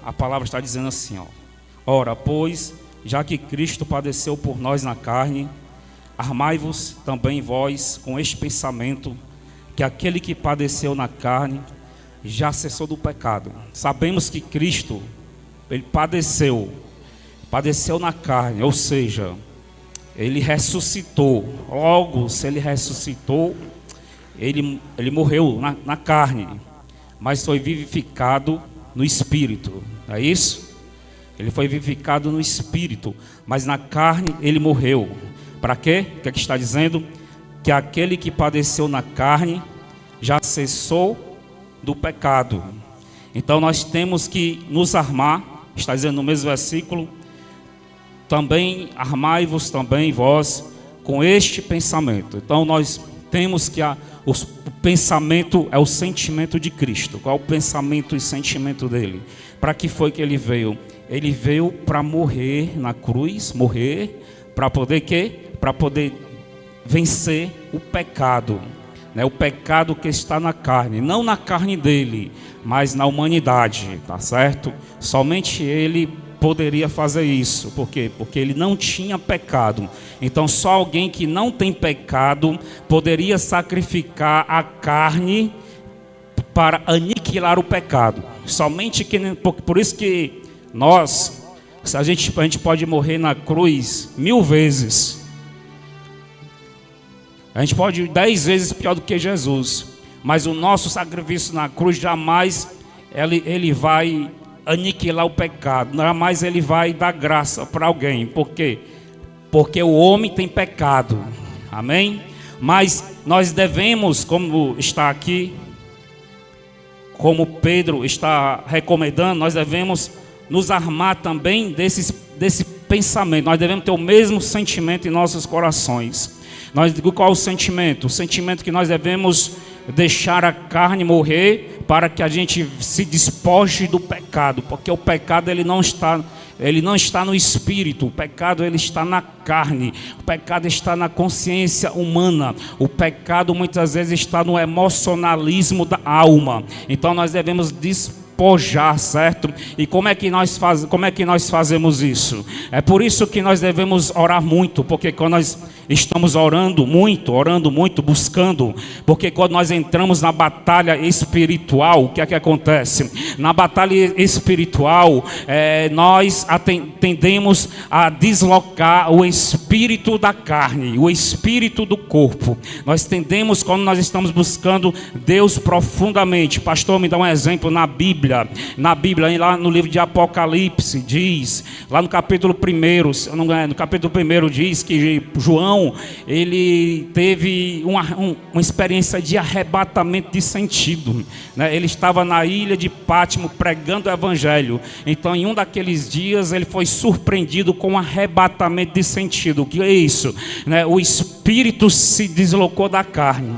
a palavra está dizendo assim, ó. Ora, pois, já que Cristo padeceu por nós na carne, armai-vos também vós com este pensamento, que aquele que padeceu na carne já cessou do pecado. Sabemos que Cristo, ele padeceu na carne, ou seja, ele ressuscitou. Logo, se ele ressuscitou, ele morreu na carne, mas foi vivificado no Espírito, é isso? Ele foi vivificado no Espírito, mas na carne ele morreu. Para quê? O que é que está dizendo? Que aquele que padeceu na carne já cessou do pecado. Então nós temos que nos armar, está dizendo no mesmo versículo, também armai-vos também vós com este pensamento. Então nós temos que o pensamento é o sentimento de Cristo. Qual o pensamento e sentimento dele? Para que foi que ele veio? Ele veio para morrer na cruz, para poder quê? Para poder vencer o pecado, né? O pecado que está na carne, não na carne dele, mas na humanidade, tá certo? Somente ele poderia fazer isso. Por quê? Porque ele não tinha pecado. Então só alguém que não tem pecado poderia sacrificar a carne para aniquilar o pecado. Somente que, por isso que a gente pode morrer na cruz 1000 vezes. A gente pode ir 10 vezes pior do que Jesus. Mas o nosso sacrifício na cruz jamais ele vai aniquilar o pecado. Jamais ele vai dar graça para alguém. Por quê? Porque o homem tem pecado. Amém? Mas nós devemos, como está aqui, como Pedro está recomendando, nós devemos nos armar também desse pensamento. Nós devemos ter o mesmo sentimento em nossos corações. Qual o sentimento? O sentimento que nós devemos deixar a carne morrer para que a gente se despoje do pecado, porque o pecado ele não está no espírito, o pecado ele está na carne, o pecado está na consciência humana, o pecado muitas vezes está no emocionalismo da alma. Então nós devemos despojar, certo? E como é que nós fazemos isso? É por isso que nós devemos orar muito, porque quando nós estamos orando muito, buscando, porque quando nós entramos na batalha espiritual, o que é que acontece? Na batalha espiritual, nós tendemos a deslocar o espírito da carne, o espírito do corpo. Nós tendemos, quando nós estamos buscando Deus profundamente. Pastor, me dá um exemplo na Bíblia, lá no livro de Apocalipse, diz, lá no capítulo 1, no capítulo 1 diz que João, ele teve uma experiência de arrebatamento de sentido, né? Ele estava na ilha de Pátimo pregando o evangelho. Então em um daqueles dias ele foi surpreendido com um arrebatamento de sentido. O que é isso? Né? O espírito se deslocou da carne,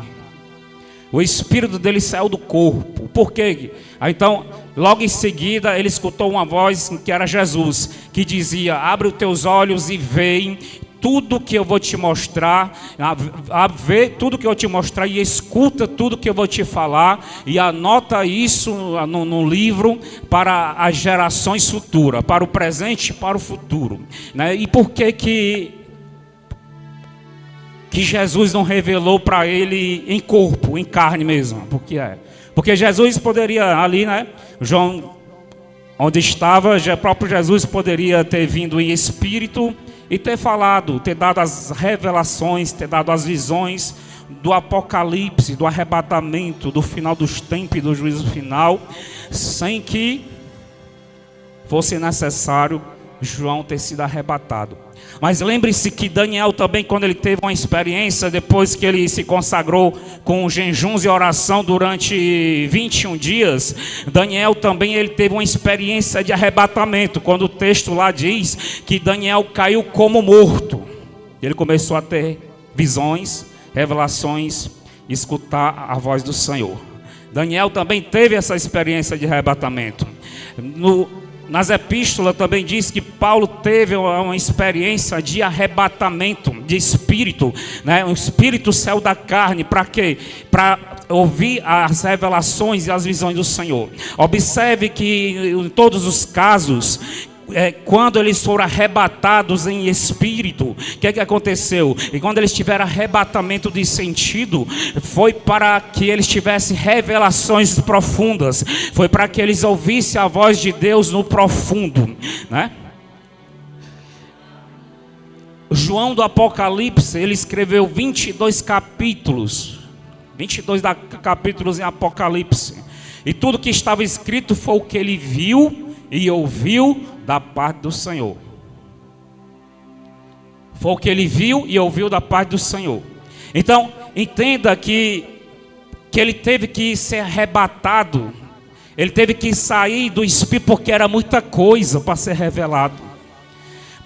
o espírito dele saiu do corpo. Por quê? Então logo em seguida ele escutou uma voz que era Jesus, que dizia: abre os teus olhos e vê tudo que eu vou te mostrar, vê tudo que eu vou te mostrar e escuta tudo que eu vou te falar e anota isso no livro para as gerações futuras, para o presente e para o futuro, né? E por que Jesus não revelou para ele em corpo, em carne mesmo? Porque Jesus poderia ali, né? João, onde estava, o próprio Jesus poderia ter vindo em espírito e ter falado, ter dado as revelações, ter dado as visões do apocalipse, do arrebatamento, do final dos tempos e do juízo final, sem que fosse necessário João ter sido arrebatado. Mas lembre-se que Daniel também, quando ele teve uma experiência, depois que ele se consagrou com jejuns e oração durante 21 dias, Daniel também ele teve uma experiência de arrebatamento, quando o texto lá diz que Daniel caiu como morto. Ele começou a ter visões, revelações, escutar a voz do Senhor. Daniel também teve essa experiência de arrebatamento. Nas epístolas também diz que Paulo teve uma experiência de arrebatamento. de espírito, né? O espírito saiu da carne, para quê? Para ouvir as revelações e as visões do Senhor. Observe que em todos os casos, quando eles foram arrebatados em espírito, o que aconteceu? E quando eles tiveram arrebatamento de sentido, foi para que eles tivessem revelações profundas, foi para que eles ouvissem a voz de Deus no profundo, né? João do Apocalipse, ele escreveu 22 capítulos, 22 capítulos em Apocalipse, e tudo que estava escrito foi o que ele viu e ouviu da parte do Senhor. Foi o que ele viu e ouviu da parte do Senhor. Então, entenda que ele teve que ser arrebatado, ele teve que sair do espírito, porque era muita coisa para ser revelado.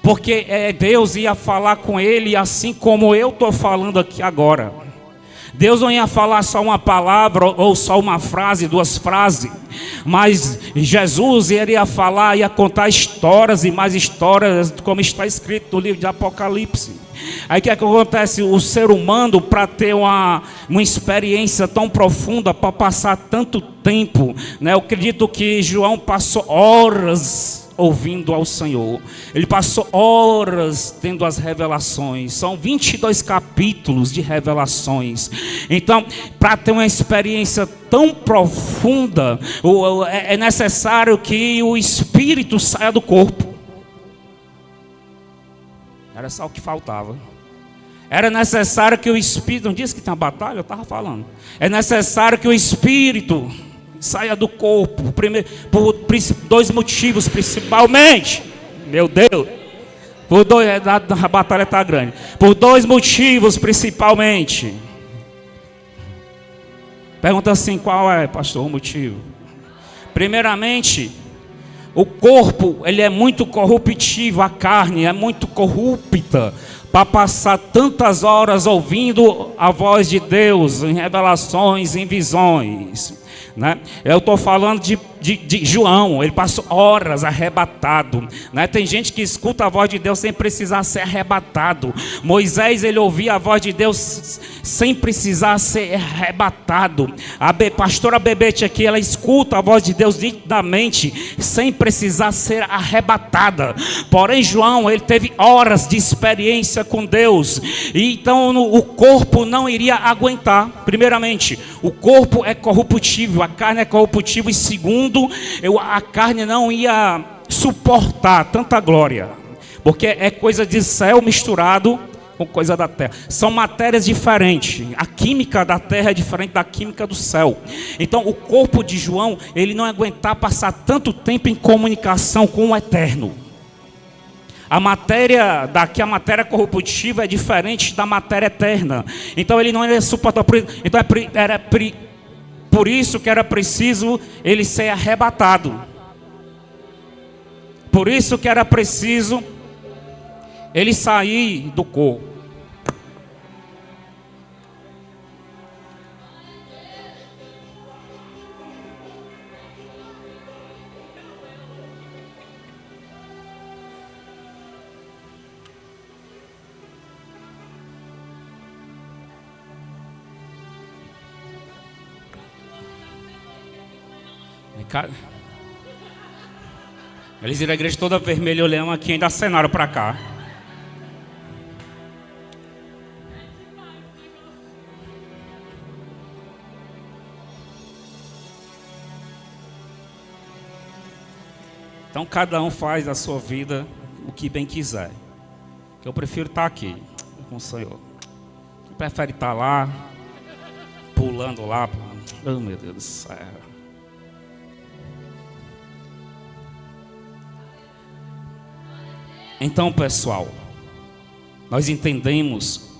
Porque Deus ia falar com ele, assim como eu estou falando aqui agora. Deus não ia falar só uma palavra ou só uma frase, duas frases, mas Jesus iria falar, ia contar histórias e mais histórias, como está escrito no livro de Apocalipse. Aí o que acontece? O ser humano, para ter uma experiência tão profunda, para passar tanto tempo, né? Eu acredito que João passou horas ouvindo ao Senhor. Ele passou horas tendo as revelações. São 22 capítulos de revelações. Então, para ter uma experiência tão profunda, é necessário que o espírito saia do corpo. Era só o que faltava. Era necessário que o espírito... Não disse que tem uma batalha? Eu estava falando. É necessário que o espírito saia do corpo, por dois motivos principalmente. Meu Deus, a batalha está grande. Por dois motivos principalmente. Pergunta assim, qual é, pastor, o motivo? Primeiramente, o corpo, ele é muito corruptível, a carne é muito corrupta, para passar tantas horas ouvindo a voz de Deus, em revelações, em visões, né? Eu estou falando de João, ele passou horas arrebatado, né? Tem gente que escuta a voz de Deus sem precisar ser arrebatado. Moisés, ele ouvia a voz de Deus sem precisar ser arrebatado. A pastora Bebete aqui, ela escuta a voz de Deus nitidamente, sem precisar ser arrebatada. Porém João, ele teve horas de experiência com Deus, e então o corpo não iria aguentar. Primeiramente, o corpo é corruptível, a carne é corruptível, e segundo, a carne não ia suportar tanta glória, porque é coisa de céu misturado com coisa da terra. São matérias diferentes. A química da terra é diferente da química do céu. Então o corpo de João, ele não ia aguentar passar tanto tempo em comunicação com o eterno. A matéria corruptível é diferente da matéria eterna. Então ele não ia suportar. Então por isso que era preciso ele ser arrebatado. Por isso que era preciso ele sair do corpo. Eles viram a igreja toda vermelha, olhando aqui, ainda acenaram para cá. Então cada um faz da sua vida o que bem quiser. Eu prefiro estar aqui com o Senhor. Você prefere estar lá, pulando lá. Oh, meu Deus do céu. Então, pessoal, nós entendemos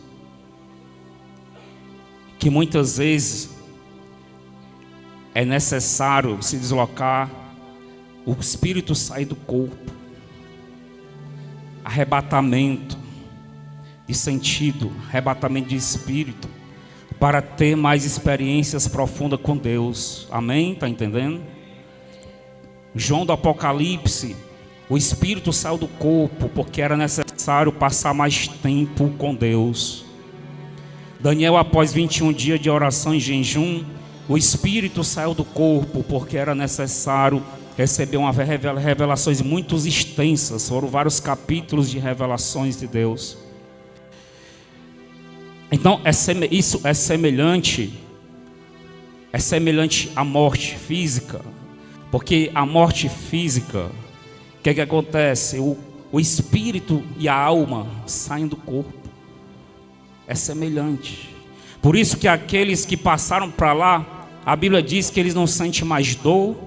que muitas vezes é necessário se deslocar, o espírito sair do corpo, arrebatamento de sentido, arrebatamento de espírito, para ter mais experiências profundas com Deus. Amém? Está entendendo? João do Apocalipse, o espírito saiu do corpo porque era necessário necessário passar mais tempo com Deus. Daniel, após 21 dias de oração e jejum, o espírito saiu do corpo, porque era necessário receber revelações muito extensas. Foram vários capítulos de revelações de Deus. Então, isso é semelhante à morte física. Porque a morte física, o que acontece? O espírito e a alma saem do corpo. É semelhante. Por isso que aqueles que passaram para lá, a Bíblia diz que eles não sentem mais dor.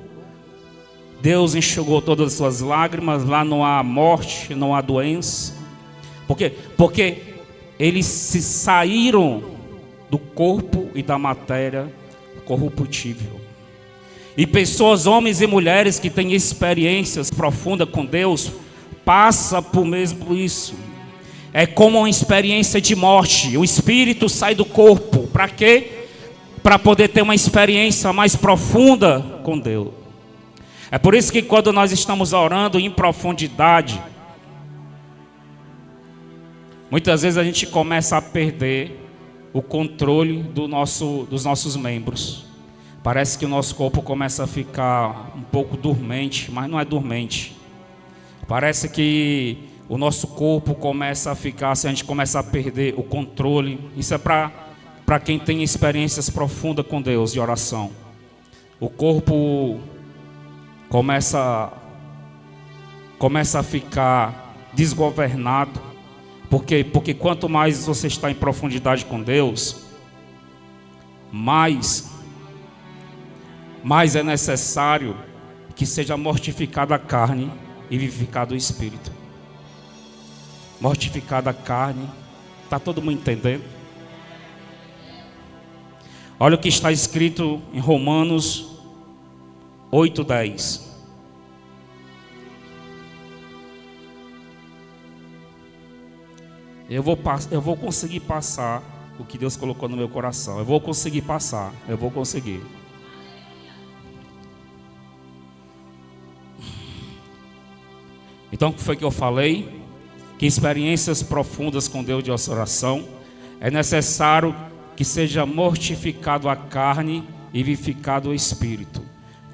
Deus enxugou todas as suas lágrimas. Lá não há morte, não há doença. Porque eles se saíram do corpo e da matéria corruptível. E pessoas, homens e mulheres que têm experiências profundas com Deus, passam por mesmo isso. É como uma experiência de morte. O espírito sai do corpo. Para quê? Para poder ter uma experiência mais profunda com Deus. É por isso que quando nós estamos orando em profundidade, muitas vezes a gente começa a perder o controle dos nossos membros. Parece que o nosso corpo começa a ficar um pouco dormente, mas não é dormente. Parece que o nosso corpo começa a ficar, se a gente começa a perder o controle. Isso é para quem tem experiências profundas com Deus de oração. O corpo começa a ficar desgovernado. Porque quanto mais você está em profundidade com Deus, mais é necessário que seja mortificada a carne e vivificado o espírito. Mortificada a carne. Está todo mundo entendendo? Olha o que está escrito em Romanos 8:10. Eu vou conseguir passar o que Deus colocou no meu coração. Eu vou conseguir passar. Eu vou conseguir. Então, o que foi que eu falei? Que experiências profundas com Deus de oração é necessário que seja mortificado a carne e vivificado o espírito.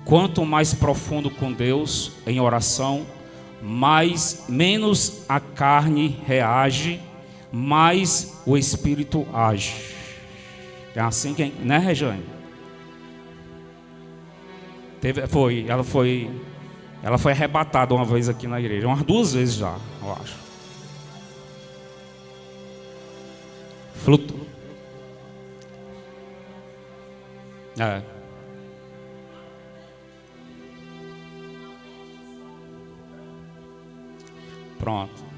Quanto mais profundo com Deus em oração, menos a carne reage, mais o espírito age. É assim que, né, Rejane? Ela foi arrebatada uma vez aqui na igreja, umas 2 vezes já, eu acho. Fluto. É. Pronto.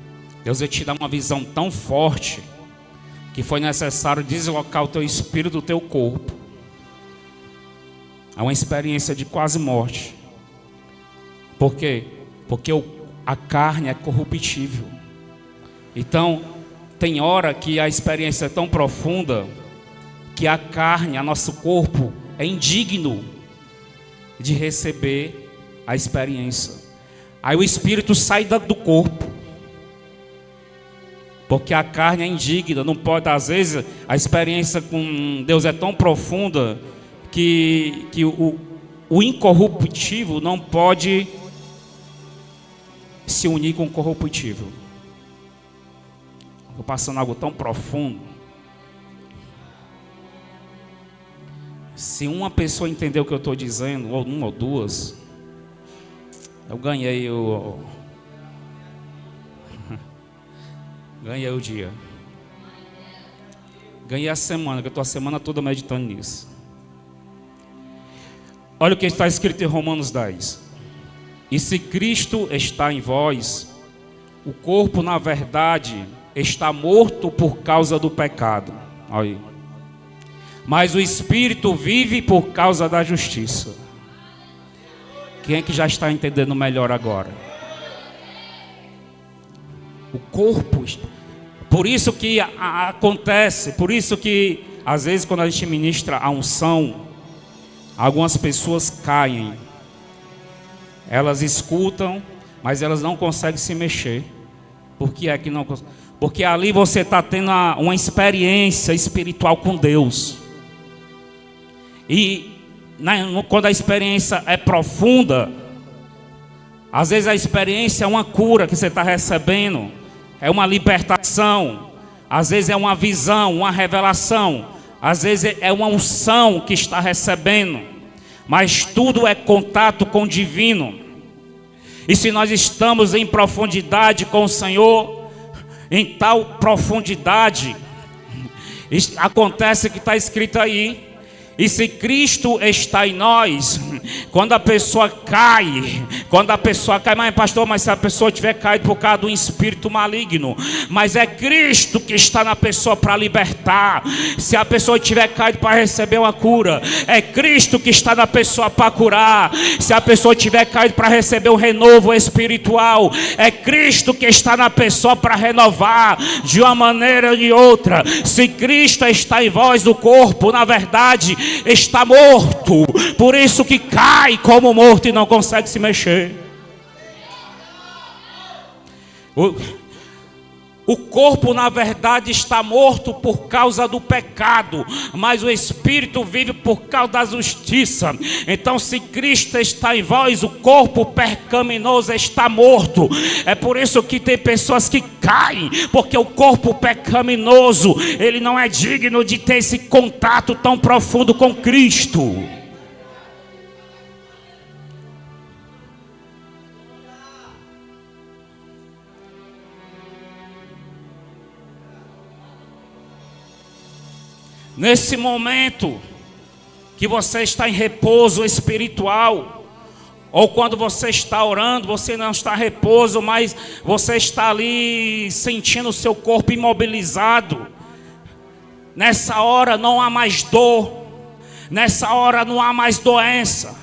Deus vai te dar uma visão tão forte que foi necessário deslocar o teu espírito do teu corpo. É uma experiência de quase morte. Por quê? Porque a carne é corruptível. Então, tem hora que a experiência é tão profunda que a carne, nosso corpo, é indigno de receber a experiência. Aí o espírito sai do corpo. Porque a carne é indigna, não pode, às vezes, a experiência com Deus é tão profunda que o incorruptível não pode se unir com o corruptível. Estou passando algo tão profundo. Se uma pessoa entender o que eu estou dizendo, ou uma ou duas, eu ganhei ganhei o dia. Ganhei a semana, que eu estou a semana toda meditando nisso. Olha o que está escrito em Romanos 10. E se Cristo está em vós, o corpo na verdade está morto por causa do pecado. Olha aí. Mas o Espírito vive por causa da justiça. Quem é que já está entendendo melhor agora? O corpo. Por isso que acontece, por isso que às vezes quando a gente ministra a unção, algumas pessoas caem. Elas escutam, mas elas não conseguem se mexer. Por que é que não? Porque ali você está tendo uma experiência espiritual com Deus. E quando a experiência é profunda, às vezes a experiência é uma cura que você está recebendo, é uma libertação, às vezes é uma visão, uma revelação, às vezes é uma unção que está recebendo, mas tudo é contato com o divino. E se nós estamos em profundidade com o Senhor, em tal profundidade, acontece que está escrito aí. E se Cristo está em nós, quando a pessoa cai, mas pastor, mas se a pessoa tiver caído por causa do espírito maligno, mas é Cristo que está na pessoa para libertar. Se a pessoa tiver caído para receber uma cura, é Cristo que está na pessoa para curar. Se a pessoa tiver caído para receber um renovo espiritual, é Cristo que está na pessoa para renovar de uma maneira ou de outra. Se Cristo está em vós, o corpo, na verdade, está morto, por isso que cai como morto e não consegue se mexer. O corpo na verdade está morto por causa do pecado, mas o espírito vive por causa da justiça. Então se Cristo está em vós, o corpo pecaminoso está morto. É por isso que tem pessoas que caem, porque o corpo pecaminoso, ele não é digno de ter esse contato tão profundo com Cristo. Nesse momento que você está em repouso espiritual, ou quando você está orando, você não está em repouso, mas você está ali sentindo o seu corpo imobilizado. Nessa hora não há mais dor, nessa hora não há mais doença.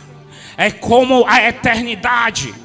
É como a eternidade,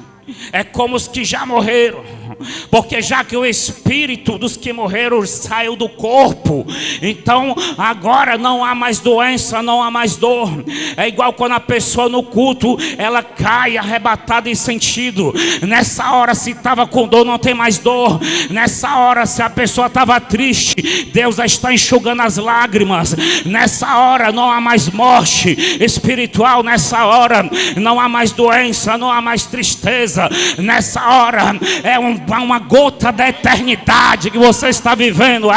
é como os que já morreram. Porque já que o espírito dos que morreram saiu do corpo, então agora não há mais doença, não há mais dor. É igual quando a pessoa no culto, ela cai arrebatada em sentido. Nessa hora se estava com dor, não tem mais dor. Nessa hora se a pessoa estava triste, Deus já está enxugando as lágrimas. Nessa hora não há mais morte espiritual. Nessa hora não há mais doença, não há mais tristeza. Nessa hora é uma gota da eternidade que você está vivendo.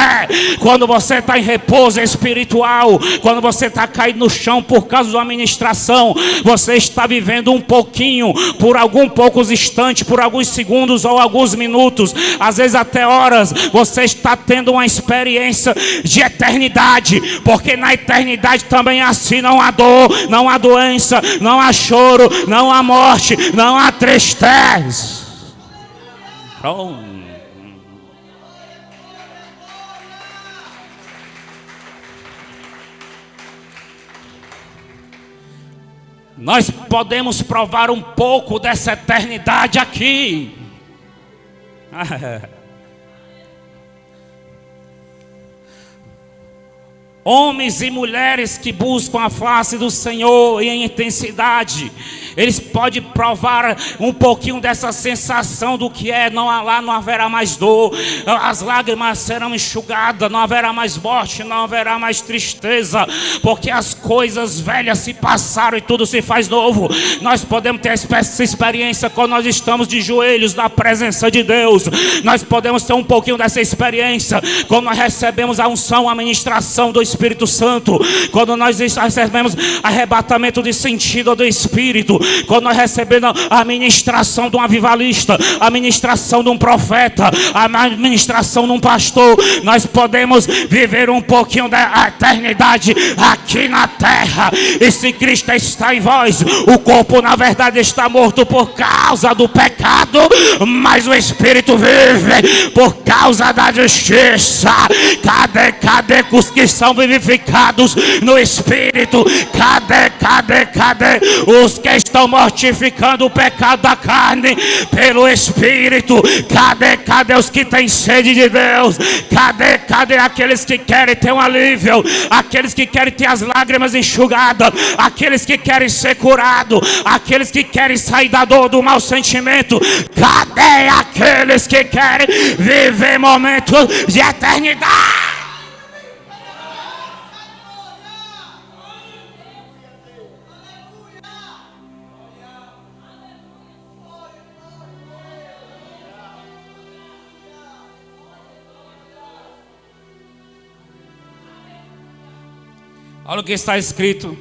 Quando você está em repouso espiritual, quando você está caído no chão por causa de uma ministração, você está vivendo um pouquinho, por poucos instantes, por alguns segundos ou alguns minutos, às vezes até horas. Você está tendo uma experiência de eternidade, porque na eternidade também é assim. Não há dor, não há doença, não há choro, não há morte, não há tristeza. Nós podemos provar um pouco dessa eternidade aqui. Homens e mulheres que buscam a face do Senhor em intensidade, eles podem provar um pouquinho dessa sensação do que é. Não haverá mais dor, as lágrimas serão enxugadas, não haverá mais morte, não haverá mais tristeza, porque as coisas velhas se passaram e tudo se faz novo. Nós podemos ter essa experiência quando nós estamos de joelhos na presença de Deus. Nós podemos ter um pouquinho dessa experiência quando nós recebemos a unção, a ministração do Espírito Santo, quando nós recebemos arrebatamento de sentido do Espírito, quando nós recebemos a ministração de um avivalista, a ministração de um profeta, a ministração de um pastor. Nós podemos viver um pouquinho da eternidade aqui na terra. E se Cristo está em vós, o corpo na verdade está morto por causa do pecado, mas o Espírito vive por causa da justiça. Cadê os que são vivificados no Espírito. Cadê os que estão mortificando o pecado da carne pelo Espírito? Cadê os que têm sede de Deus? Cadê aqueles que querem ter um alívio? Aqueles que querem ter as lágrimas enxugadas? Aqueles que querem ser curados? Aqueles que querem sair da dor, do mau sentimento? Cadê aqueles que querem viver momentos de eternidade? Olha o que está escrito.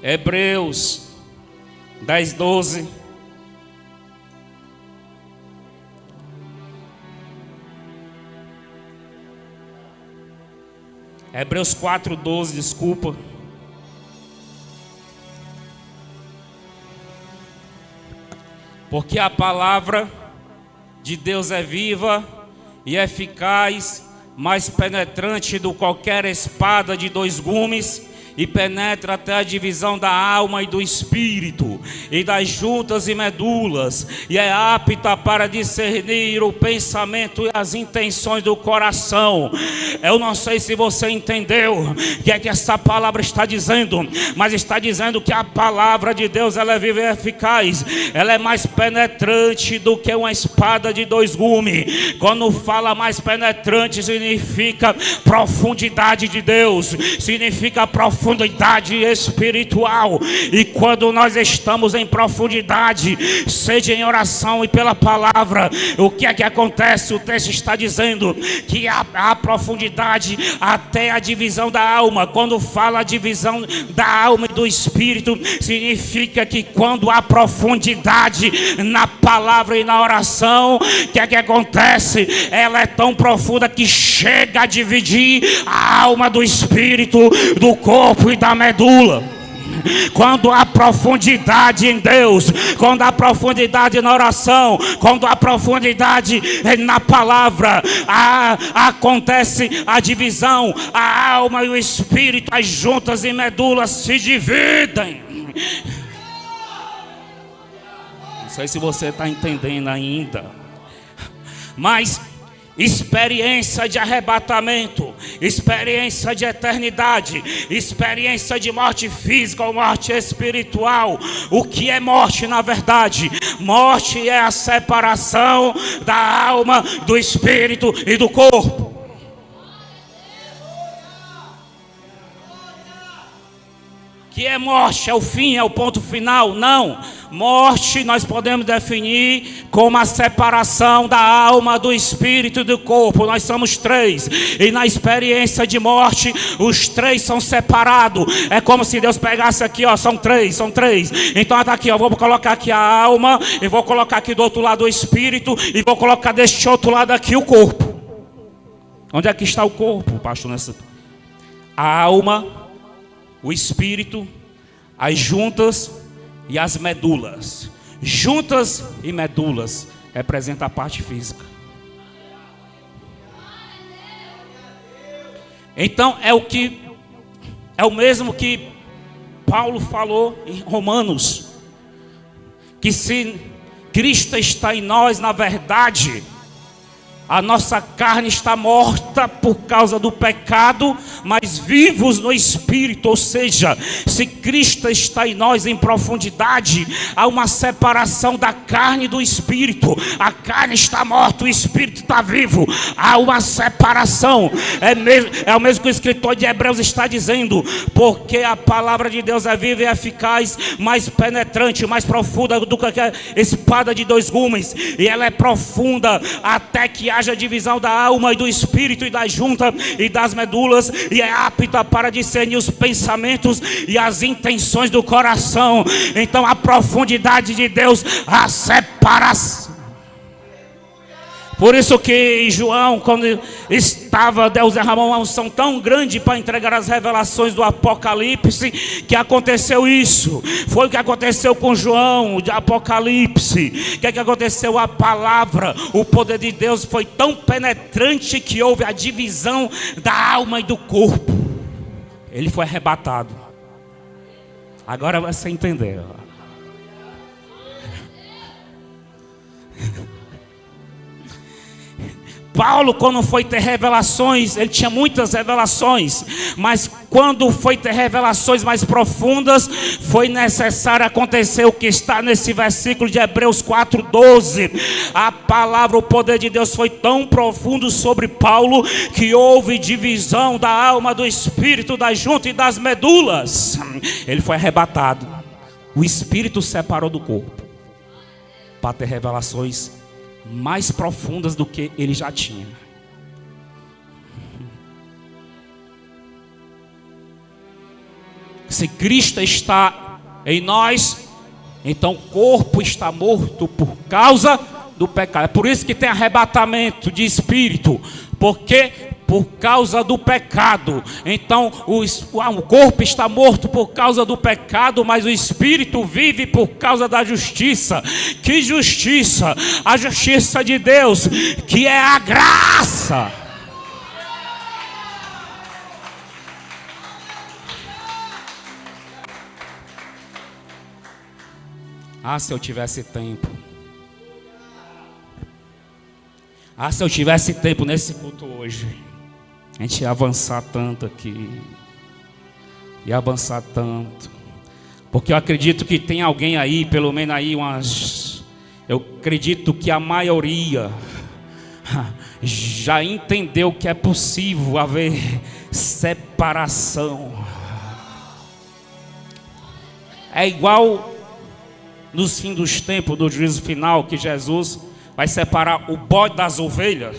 Hebreus 10:12. Hebreus 4:12, desculpa. Porque a palavra de Deus é viva e eficaz, mais penetrante do que qualquer espada de dois gumes, e penetra até a divisão da alma e do espírito, e das juntas e medulas, e é apta para discernir o pensamento e as intenções do coração. Eu não sei se você entendeu o que é que essa palavra está dizendo, mas está dizendo que a palavra de Deus, ela é viva e eficaz, ela é mais penetrante do que uma espada de dois gumes. Quando fala mais penetrante, significa profundidade de Deus, significa profundidade espiritual. E quando nós estamos em profundidade, seja em oração e pela palavra, o que é que acontece? O texto está dizendo que a profundidade até a divisão da alma. Quando fala a divisão da alma e do espírito, significa que quando há profundidade na palavra e na oração, o que é que acontece? Ela é tão profunda que chega a dividir a alma do espírito, do corpo e da medula. Quando há profundidade em Deus, quando há profundidade na oração, quando há profundidade na palavra, acontece a divisão, a alma e o espírito, as juntas e medulas se dividem. Não sei se você está entendendo ainda, mas experiência de arrebatamento, experiência de eternidade, experiência de morte física ou morte espiritual. O que é morte na verdade? Morte é a separação da alma, do espírito e do corpo. Que é morte? É o fim, é o ponto final? Não. Morte nós podemos definir como a separação da alma, do espírito e do corpo. Nós somos três, e na experiência de morte os três são separados. É como se Deus pegasse aqui, ó, são três. Então está aqui, ó, vou colocar aqui a alma, e vou colocar aqui do outro lado o espírito, e vou colocar deste outro lado aqui o corpo. Onde é que está o corpo, pastor? A alma, o espírito, as juntas e as medulas. Juntas e medulas representa a parte física. Então é o mesmo que Paulo falou em Romanos, que se Cristo está em nós, na verdade, a nossa carne está morta por causa do pecado, mas vivos no Espírito. Ou seja, se Cristo está em nós em profundidade, há uma separação da carne e do Espírito. A carne está morta, o Espírito está vivo. Há uma separação. É o mesmo que o escritor de Hebreus está dizendo. Porque a palavra de Deus é viva e eficaz, mais penetrante, mais profunda do que a espada de dois gumes. E ela é profunda até que haja divisão da alma e do espírito, e das juntas e das medulas, e é apta para discernir os pensamentos e as intenções do coração. Então a profundidade de Deus, a separação. Por isso que João, quando estava, Deus derramou uma unção tão grande para entregar as revelações do Apocalipse, que aconteceu isso. Foi o que aconteceu com João, de Apocalipse. O que aconteceu? A palavra, o poder de Deus foi tão penetrante que houve a divisão da alma e do corpo. Ele foi arrebatado. Agora você entendeu. Paulo, quando foi ter revelações, ele tinha muitas revelações, mas quando foi ter revelações mais profundas, foi necessário acontecer o que está nesse versículo de Hebreus 4:12. A palavra, o poder de Deus foi tão profundo sobre Paulo, que houve divisão da alma, do espírito, das juntas e das medulas. Ele foi arrebatado. O espírito separou do corpo para ter revelações mais profundas do que ele já tinha. Se Cristo está em nós, então o corpo está morto por causa do pecado. É por isso que tem arrebatamento de espírito, porque por causa do pecado. Então o corpo está morto por causa do pecado, mas o espírito vive por causa da justiça. Que justiça? A justiça de Deus, que é a graça. Ah, se eu tivesse tempo. Ah, se eu tivesse tempo nesse culto hoje, a gente ia avançar tanto aqui. Ia avançar tanto. Porque eu acredito que tem alguém aí, pelo menos aí eu acredito que a maioria já entendeu que é possível haver separação. É igual nos fins dos tempos, do juízo final, que Jesus vai separar o bode das ovelhas.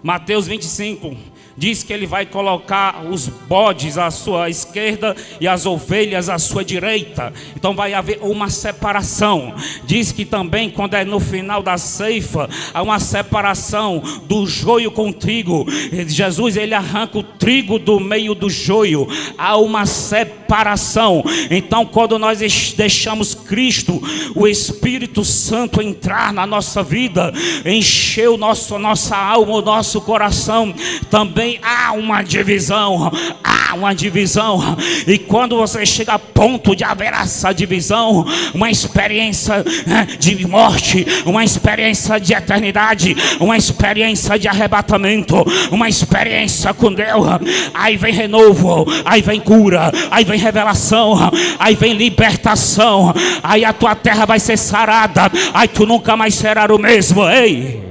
Mateus 25 diz que ele vai colocar os bodes à sua esquerda e as ovelhas à sua direita. Então vai haver uma separação. Diz que também, quando é no final da ceifa, há uma separação do joio com o trigo. Jesus, ele arranca o trigo do meio do joio. Há uma separação. Então, quando nós deixamos Cristo, o Espírito Santo entrar na nossa vida, encher nossa alma, o nosso coração, também há uma divisão. E quando você chega a ponto de haver essa divisão, uma experiência de morte, uma experiência de eternidade, uma experiência de arrebatamento, uma experiência com Deus, aí vem renovo, aí vem cura, aí vem revelação, aí vem libertação, aí a tua terra vai ser sarada, aí tu nunca mais serás o mesmo. Ei,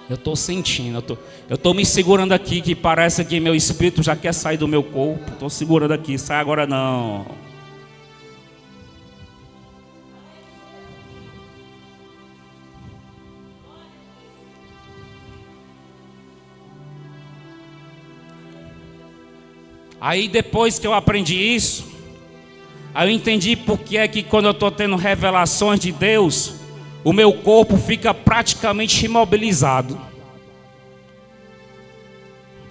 eu estou sentindo, eu estou me segurando aqui, que parece que meu espírito já quer sair do meu corpo. Estou segurando aqui, sai agora não. Aí depois que eu aprendi isso, aí eu entendi porque é que quando eu estou tendo revelações de Deus, o meu corpo fica praticamente imobilizado.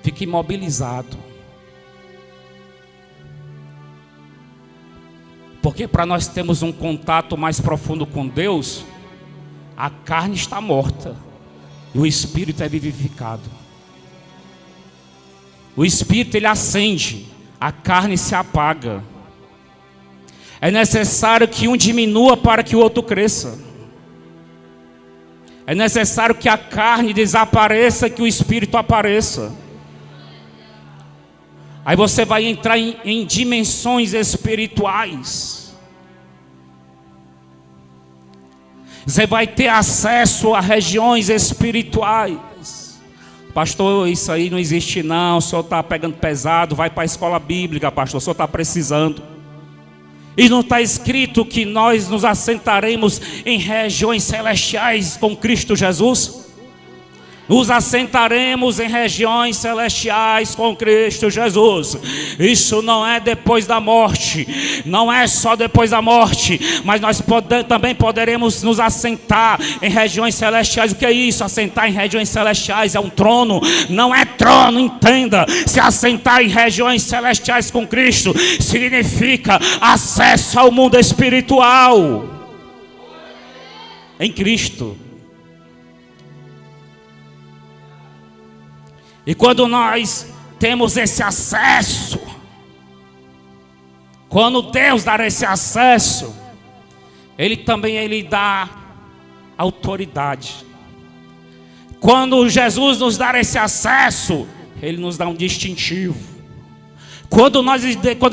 Fica imobilizado. Porque para nós termos um contato mais profundo com Deus, a carne está morta e o espírito é vivificado. O espírito, ele acende, a carne se apaga. É necessário que um diminua para que o outro cresça. É necessário que a carne desapareça, que o espírito apareça. Aí você vai entrar em dimensões espirituais. Você vai ter acesso a regiões espirituais. Pastor, isso aí não existe não, o senhor está pegando pesado, vai para a escola bíblica, pastor, o senhor está precisando. E não está escrito que nós nos assentaremos em regiões celestiais com Cristo Jesus? Nos assentaremos em regiões celestiais com Cristo Jesus. Isso não é depois da morte, não é só depois da morte, mas nós também poderemos nos assentar em regiões celestiais. O que é isso? Assentar em regiões celestiais é um trono, não é trono, entenda. Se assentar em regiões celestiais com Cristo significa acesso ao mundo espiritual em Cristo. E quando nós temos esse acesso, quando Deus dá esse acesso, Ele também dá autoridade. Quando Jesus nos dá esse acesso, Ele nos dá um distintivo. Quando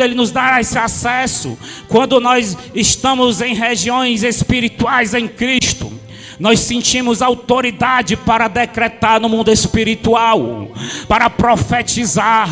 Ele nos dá esse acesso, quando nós estamos em regiões espirituais em Cristo, nós sentimos autoridade para decretar no mundo espiritual, para profetizar.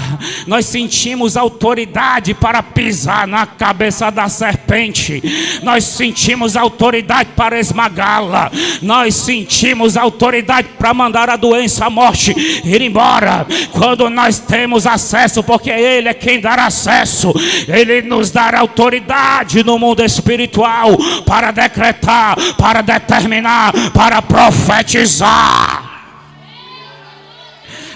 Nós sentimos autoridade para pisar na cabeça da serpente. Nós sentimos autoridade para esmagá-la. Nós sentimos autoridade para mandar a doença, a morte ir embora. Quando nós temos acesso, porque Ele é quem dá acesso, Ele nos dá autoridade no mundo espiritual para decretar, para determinar, para profetizar.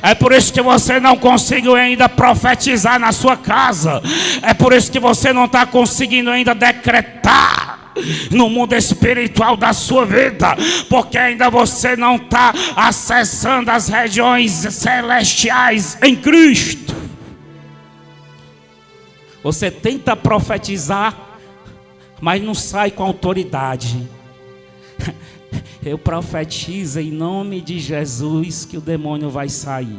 É por isso que você não conseguiu ainda profetizar na sua casa. É por isso que você não está conseguindo ainda decretar no mundo espiritual da sua vida, porque ainda você não está acessando as regiões celestiais em Cristo. Você tenta profetizar, mas não sai com autoridade. Eu profetizo em nome de Jesus que o demônio vai sair.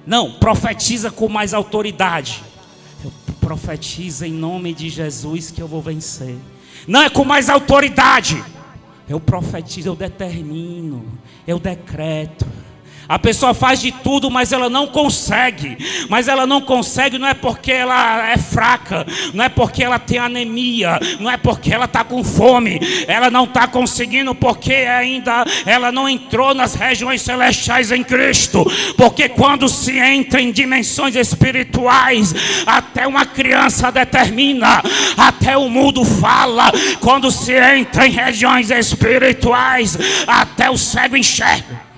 Não, profetiza com mais autoridade. Eu profetizo em nome de Jesus que eu vou vencer. Não é com mais autoridade. Eu profetizo, eu determino, eu decreto. A pessoa faz de tudo, mas ela não consegue. Mas ela não consegue não é porque ela é fraca, não é porque ela tem anemia, não é porque ela está com fome. Ela não está conseguindo porque ainda ela não entrou nas regiões celestiais em Cristo. Porque quando se entra em dimensões espirituais, até uma criança determina, até o mudo fala. Quando se entra em regiões espirituais, até o cego enxerga.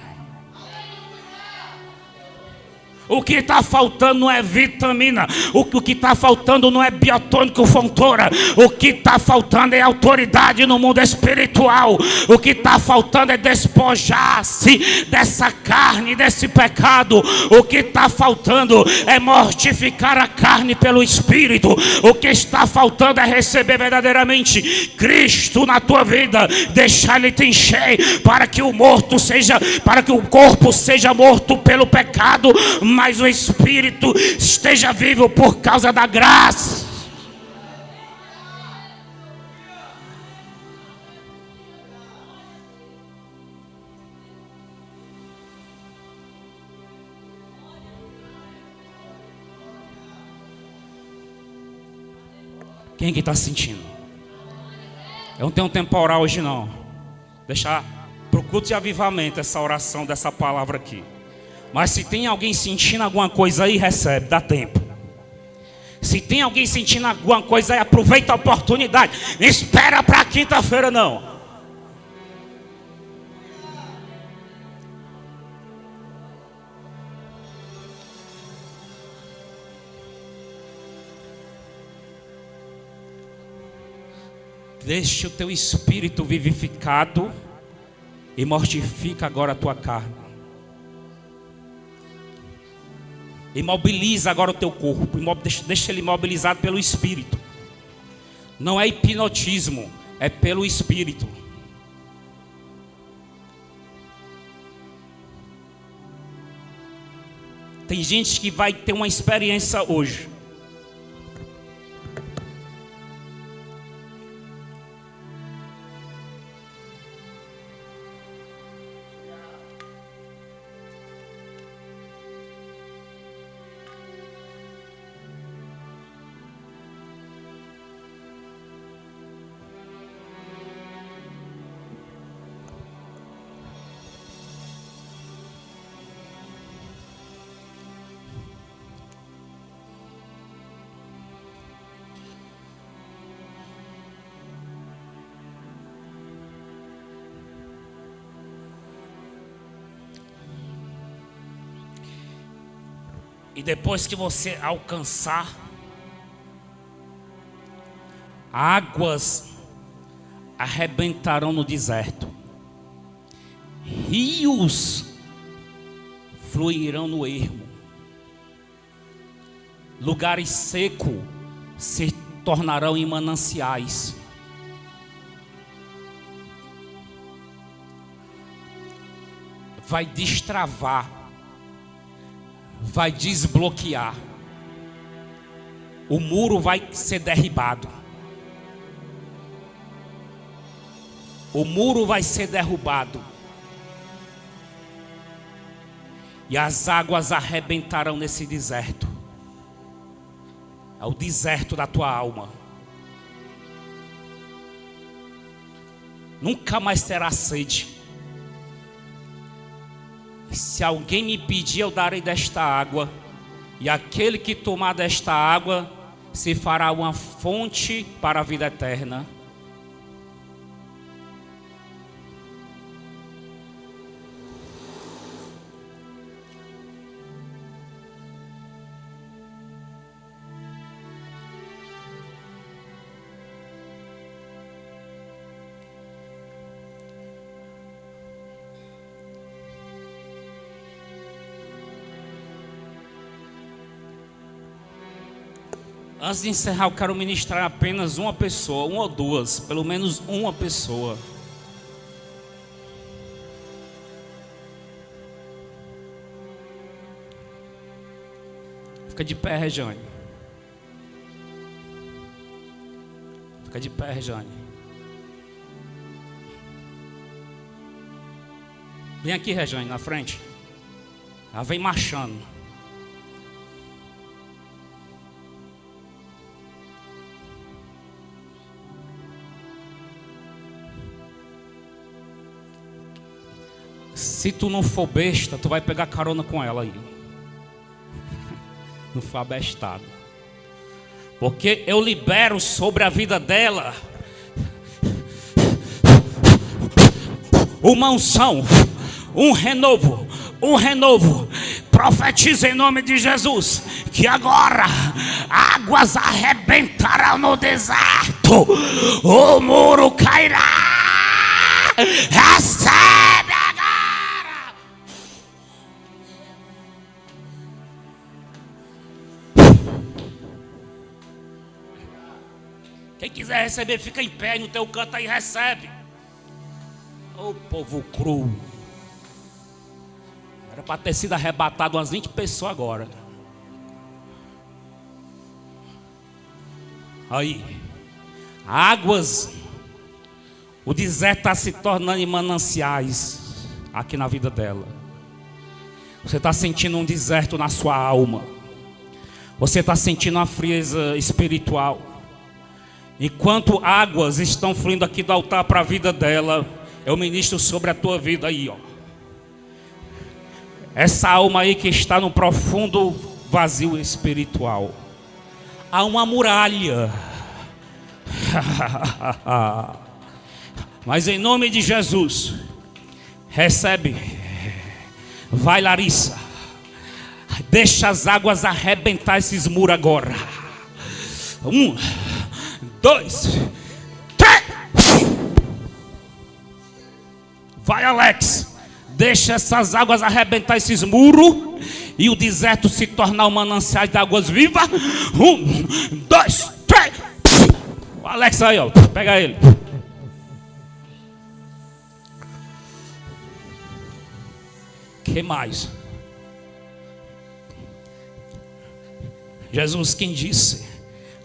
O que está faltando não é vitamina. O que está faltando não é biotônico fontora. O que está faltando é autoridade no mundo espiritual. O que está faltando é despojar-se dessa carne, desse pecado. O que está faltando é mortificar a carne pelo Espírito. O que está faltando é receber verdadeiramente Cristo na tua vida. Deixar Ele te encher para que o corpo seja morto pelo pecado, mas o Espírito esteja vivo por causa da graça. Quem que está sentindo? Eu não tenho tempo para orar hoje não. Deixar para o culto de avivamento essa oração dessa palavra aqui. Mas se tem alguém sentindo alguma coisa aí, recebe, dá tempo. Se tem alguém sentindo alguma coisa aí, aproveita a oportunidade. Não espera para quinta-feira não. Deixe o teu espírito vivificado e mortifica agora a tua carne. Imobiliza agora o teu corpo. Deixa ele imobilizado pelo Espírito. Não é hipnotismo, é pelo Espírito. Tem gente que vai ter uma experiência hoje. E depois que você alcançar, águas arrebentarão no deserto, rios fluirão no ermo, lugares secos se tornarão em mananciais. Vai destravar, vai desbloquear, o muro vai ser derribado, o muro vai ser derrubado, e as águas arrebentarão nesse deserto. É o deserto da tua alma. Nunca mais terá sede. Se alguém me pedir, eu darei desta água, e aquele que tomar desta água se fará uma fonte para a vida eterna. Antes de encerrar, eu quero ministrar apenas uma pessoa, uma ou duas, pelo menos uma pessoa. Fica de pé, Rejane. Fica de pé, Rejane. Vem aqui, Rejane, na frente. Ela vem marchando. Se tu não for besta, tu vai pegar carona com ela aí. Não for abestado. Porque eu libero sobre a vida dela uma unção, um renovo. Profetiza em nome de Jesus que agora águas arrebentarão no deserto, o muro cairá. Recebe agora. Quem quiser receber, fica em pé no teu canto aí, recebe. Ô povo cru. Era para ter sido arrebatado umas 20 pessoas agora. Aí, águas, o deserto está se tornando em mananciais aqui na vida dela. Você está sentindo um deserto na sua alma. Você está sentindo uma frieza espiritual. Enquanto águas estão fluindo aqui do altar para a vida dela, eu ministro sobre a tua vida aí, ó. Essa alma aí que está no profundo vazio espiritual. Há uma muralha. Mas em nome de Jesus, recebe. Vai, Larissa. Deixa as águas arrebentar esses muros agora. 1, 2, 3. Vai, Alex. Deixa essas águas arrebentar esses muros e o deserto se tornar um manancial de águas vivas. 1, 2, 3. O Alex aí, ó. Pega ele. Que mais? Jesus quem disse: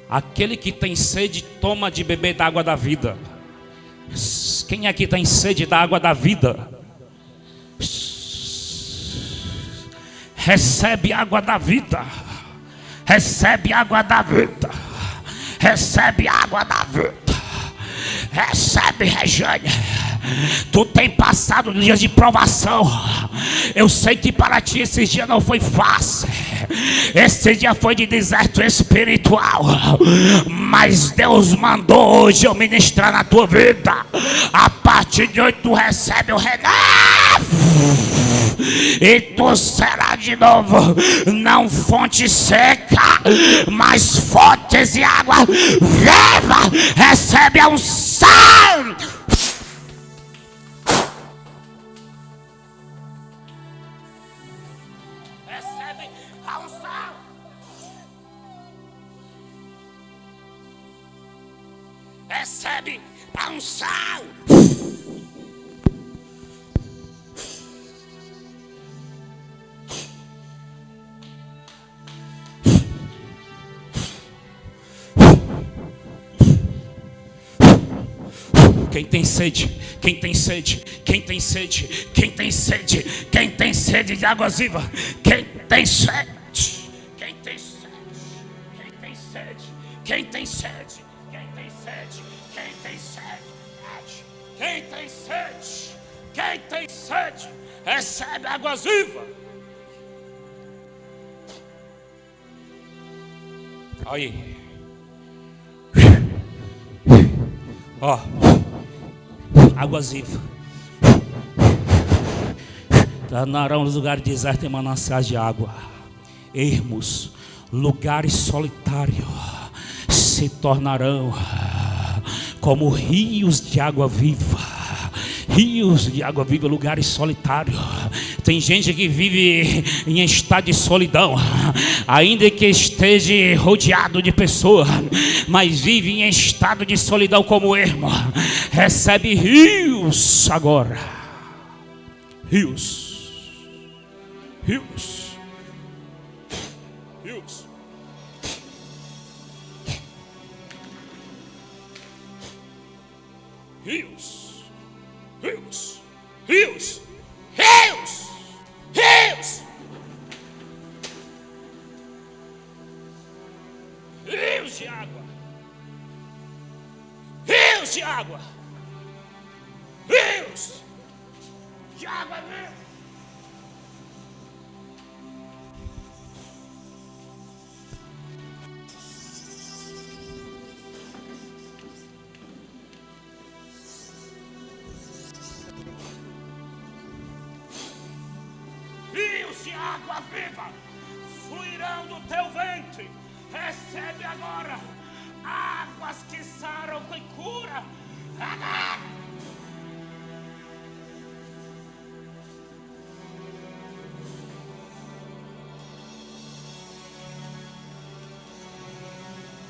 aquele que tem sede, toma de beber da água da vida. Quem aqui tem sede da água da vida? Recebe água da vida. Recebe água da vida. Recebe água da vida. Recebe, Rejane. Tu tem passado dias de provação. Eu sei que para ti esses dias não foi fácil. Esse dia foi de deserto espiritual. Mas Deus mandou hoje eu ministrar na tua vida. A partir de hoje tu recebe o renovo. e tu será de novo, não fonte seca, mas fontes de água viva. Recebe a unção. Recebe a unção. Recebe a unção. Quem tem sede, quem tem sede, quem tem sede, quem tem sede, quem tem sede de águas vivas, quem tem sede, quem tem sede, quem tem sede, quem tem sede, quem tem sede, quem tem sede, quem tem sede, quem tem sede, recebe águas vivas. Aí, ó. Águas vivas. Tornarão os lugares desertos em mananciais de água. Ermos, lugares solitários, se tornarão como rios de água viva. Rios de água viva, lugares solitários. Tem gente que vive em estado de solidão, ainda que esteja rodeado de pessoas, mas vive em estado de solidão como ermo. Recebe rios agora. Rios. Rios. Rios. Rios. Rios. Rios. Rios. Rios. Rios de água. Rios de água. Rios de água viva. Rios de água viva fluirão do teu ventre. Recebe agora águas que saram e cura.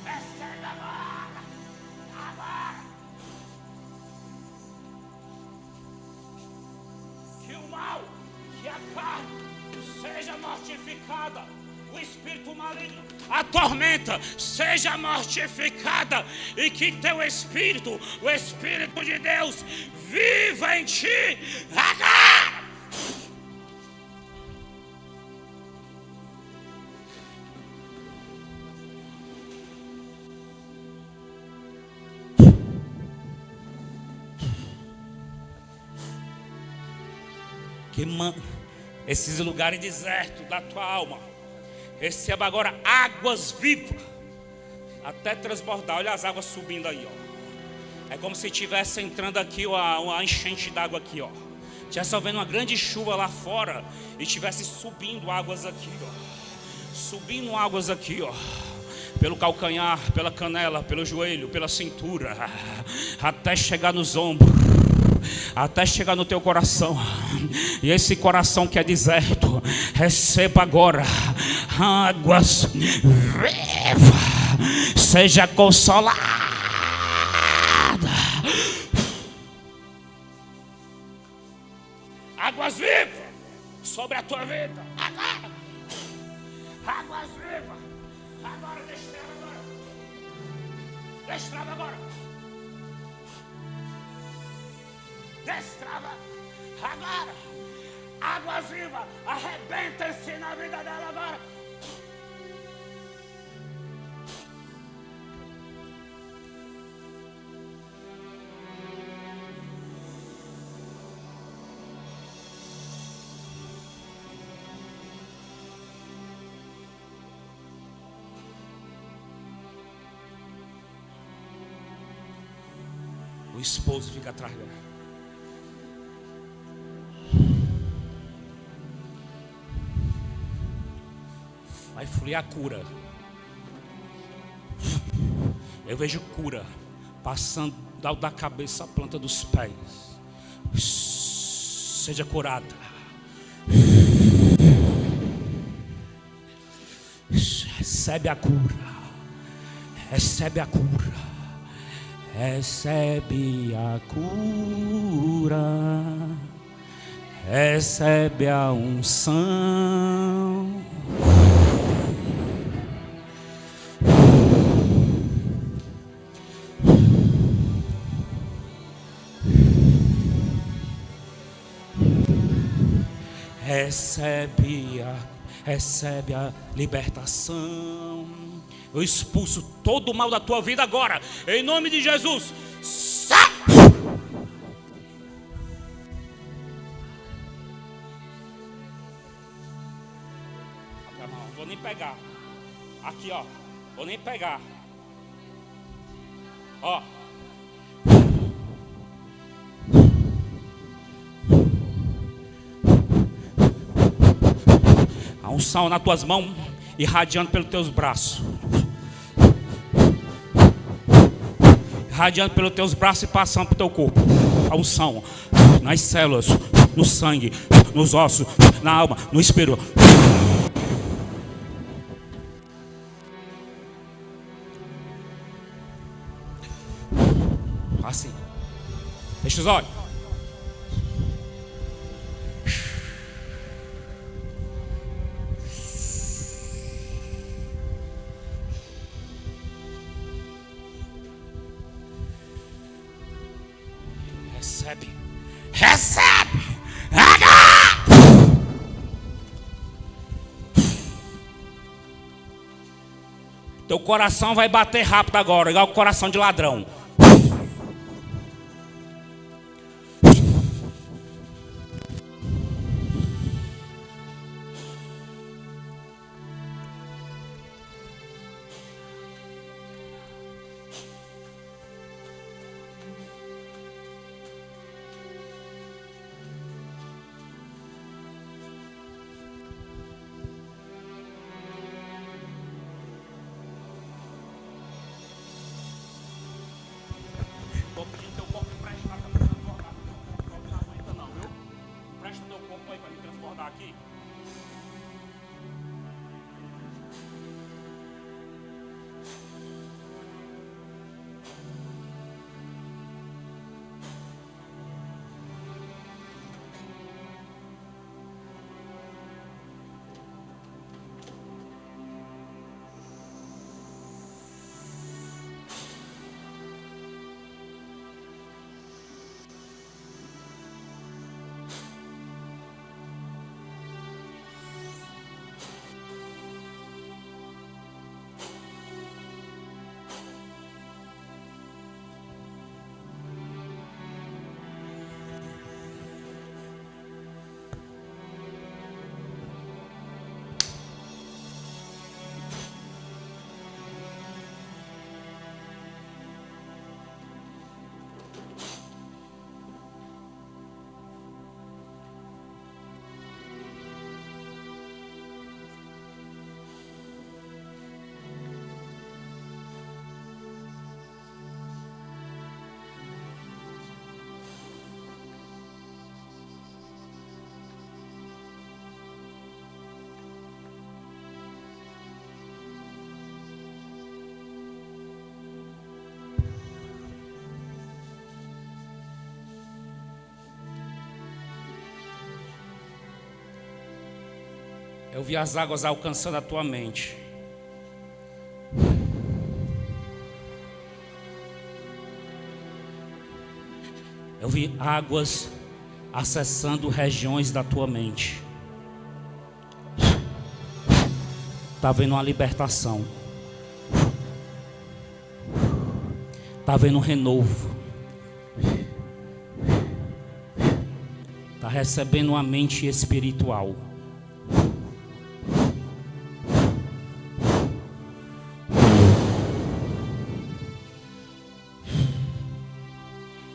Recebe agora. Agora. Que o mal, que a carne seja mortificada, o espírito maligno, a tormenta seja mortificada, e que teu espírito, o Espírito de Deus, viva em ti agora. Esses lugares desertos da tua alma, receba agora águas vivas, até transbordar. Olha as águas subindo aí, ó. É como se estivesse entrando aqui uma enchente d'água aqui, ó. Estivesse vendo uma grande chuva lá fora e estivesse subindo águas aqui, ó. Subindo águas aqui, ó. Pelo calcanhar, pela canela, pelo joelho, pela cintura, até chegar nos ombros, até chegar no teu coração. E esse coração que é deserto, receba agora águas vivas. Seja consolada. Águas vivas sobre a tua vida. Agora. Águas vivas. Agora, destrava agora. Destrava agora. Destrava agora. Águas vivas, arrebenta-se na vida dela agora. O esposo fica atrás dela. Vai fluir a cura. Eu vejo cura passando da cabeça à planta dos pés. Seja curada. Recebe a cura. Recebe a cura. Recebe a cura. Recebe a unção. Recebe a libertação. Eu expulso todo o mal da tua vida agora, em nome de Jesus. Sai! Vou nem pegar. Aqui, ó. Vou nem pegar. Ó. A unção nas tuas mãos, irradiando pelos teus braços. Irradiando pelos teus braços e passando para o teu corpo. A unção nas células, no sangue, nos ossos, na alma, no espírito. Assim. Fecha os olhos. Recebe. Recebe. Teu coração vai bater rápido agora, igual o coração de ladrão. Estou pedindo teu corpo emprestado para me transbordar. Teu corpo não aguenta não, viu? Presta teu corpo aí para me transbordar aqui. Eu vi as águas alcançando a tua mente. Eu vi águas acessando regiões da tua mente. Está vendo uma libertação. Está vendo um renovo. Está recebendo uma mente espiritual.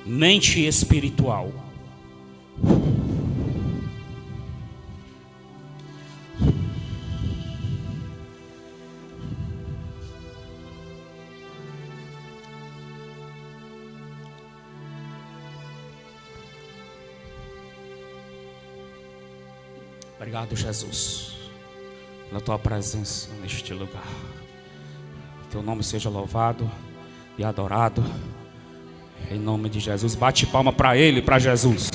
Mente espiritual. Obrigado, Jesus, pela tua presença neste lugar. Teu nome seja louvado e adorado. Em nome de Jesus. Bate palma para Ele, para Jesus.